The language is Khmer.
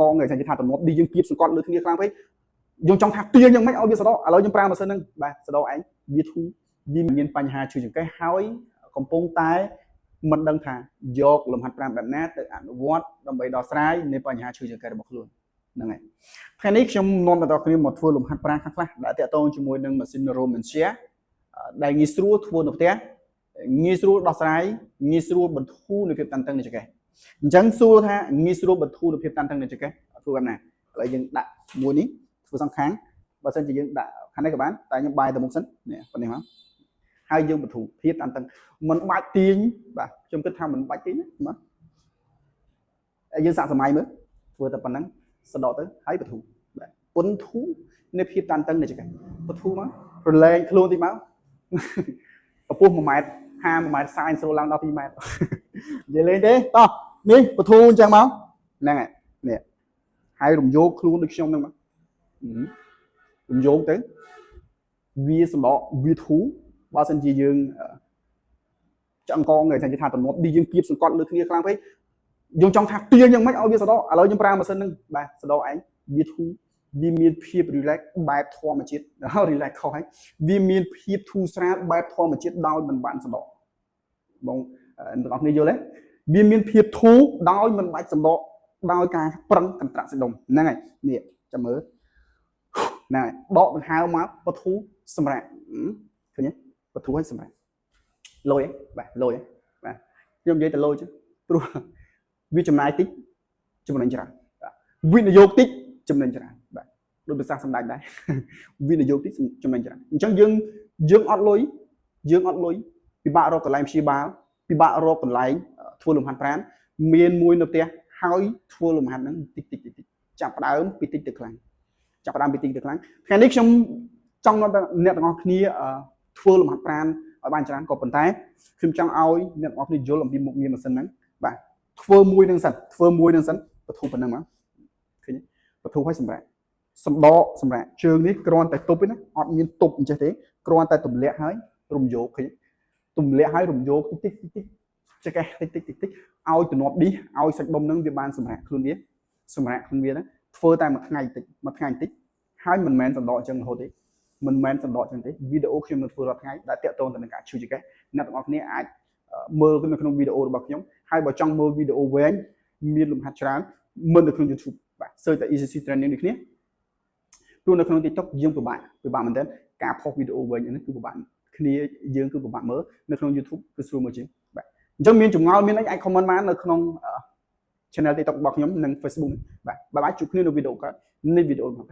កងឯងថាទំនាប់ឌីយើងគៀបសង្កត់លើគ្នាខ្លាំងពេកយើងចង់ថាទៀងយ៉ាងម៉េចឲ្យវាសដឥឡូវខ្ញុំប្រើម៉ាស៊ីនហ្នឹងបាទសដឯងវាធូរវាមានបញ្ហាឈឺចង្កេះហើយកំពុងតែមិនដឹងថាយកលំហាត់ប្រាណបែបណាទៅអនុវត្តដើម្បីដោះស្រាយនៃបញ្ហាឈឺចង្កេះរបស់ខ្លួនហ្នឹងហើយថ្ងៃនេះខ្ញុំនាំបន្តគ្នាមកធ្វើលំហាត់ប្រាណខ្លះដែលតាក់ទងជាមួយនឹងម៉ាស៊ីន Neuromantia ដែលងាយស្រួលធ្វើនៅផ្ទះងាយស្រួលដោះស្រាយងាយស្រួលបន្ធូរនូវភាពតានតឹងនៃចង្កេះអញ្ចឹងសួរថាងាយស្រួលបន្ធូរនូវភាពតានតឹងនៃចង្កេះធ្វើបែបណាឥឡូវយើងដាក់មួយនេះធ្វើសងខាងបើសិនជាយើងដាក់ខាងនេះក៏បានតែខ្ញុំបាយទៅមុខសិននេះប៉ុណ្នេះមកហើយយើងបន្ធូរភាពតានតឹងមិនបាច់ទាញបាទខ្ញុំគិតថាមិនបាច់ទាញមកយើងសាកសម័យមើលធ្វើតែប៉ុណ្ណឹងសដកទៅហើយបន្ធូរបាទបន្ធូរនៃភាពតានតឹងនៃចង្កេះបន្ធូរមករលែងខ្លួនតិចមកកម្ពស់1ម៉ែត្រ50 1ម៉ែត្រ40ស្រួលឡើងដល់2ម៉ែត្រនិយាយលេងទេតោះនេះបន្ធូរអញ្ចឹងមកហ្នឹងហើយនេះហើយរំយោគខ្លួនដូចខ្ញុំហ្នឹងមករំយោគទៅវាសម្បកវាធូរបើសិនជាយើងចង្កងឯងថាទំនាប់ឌីយើងគៀបសង្កត់លើគ្នាខ្លាំងពេកយើងចង់ថាទៀងយ៉ាងម៉េចឲ្យវាសដឥឡូវខ្ញុំប្រើម៉ាស៊ីនហ្នឹងបាទសដឯងវាធូរវាមានភាព relax បែបធម្មជាតិ relax ខុសហើយវាមានភាពធូរស្រាលបែបធម្មជាតិដោយមិនបានសដបងអ្នកនរគ្នាយល់ទេវាមានភាពធូរដោយមិនបាច់សដដោយការប្រឹងកន្ត្រាក់សដុំហ្នឹងហើយនេះចាំមើលហ្នឹងហើយដកដង្ហើមមកបធូរសម្រាប់ឃើញទេបធូរឲ្យសម្រាប់លុយបាទលុយបាទខ្ញុំនិយាយទៅលុយchứព្រោះវាចំណាយតិចចំណេញច្រើនវិនិយោគតិចចំណេញច្រើនបាទដោយភាសាសម្ដេចដែរវិនិយោគតិចចំណេញច្រើនអញ្ចឹងយើងអត់លុយពិបាករកកន្លែងព្យាបាលពិបាករកកន្លែងធ្វើលំហាត់ប្រាណមានមួយនៅផ្ទះហើយធ្វើលំហាត់ហ្នឹងតិចចាប់ផ្ដើមពីតិចទៅខ្លាំងថ្ងៃនេះខ្ញុំចង់អ្នកទាំងអស់គ្នាធ្វើលំហាត់ប្រាណឲ្យបានច្រើនក៏ប៉ុន្តែខ្ញុំចង់ឲ្យអ្នកទាំងអស់គ្នាយល់អំពីមុខងារម៉ាស៊ីនហ្នឹងបាទធ្វើមួយនឹងសិនបន្ធូរប៉ុណ្ណឹងមកឃើញបន្ធូរឲ្យសម្រាប់ជើងនេះគ្រាន់តែទប់ទេណាអត់មានទប់អញ្ចេះទេគ្រាន់តែទម្លាក់ហើយរំយោគឃើញទម្លាក់ហើយរំយោគតិចចង្កេះតិចឲ្យទំនាប់ឌីឲ្យសាច់ដុំហ្នឹងវាបានសម្រាប់ខ្លួនវាហ្នឹងធ្វើតែមួយថ្ងៃតិចហើយមិនមែនសណ្ដកអញ្ចឹងរហូតទេវីដេអូខ្ញុំនឹងធ្វើរាល់ថ្ងៃដែលតាក់ទងទៅនឹងការឈឺចង្កេះអ្នកទាំងអស់គ្នាអាចមើលនៅក្នុងវីដេអូរបស់ខ្ញុំហើយបើចង់មើលវីដេអូវែងមានលំហាត់ច្រើនមើលនៅក្នុង YouTube បាទ search តែ ECC training នេះគ្នាព្រោះនៅក្នុង TikTok យើងពិបាកមែនទែនការផុសវីដេអូវែងនេះគឺពិបាកគ្នាយើងគឺពិបាកមើលនៅក្នុង YouTube គឺស្រួលមើលជាងបាទអញ្ចឹងមានចម្ងល់មានអីអាច comment បាននៅក្នុង channel TikTok របស់ខ្ញុំនិង Facebook បាទបាយជួបគ្នានៅវីដេអូក្រោយនៃវីដេអូរបស់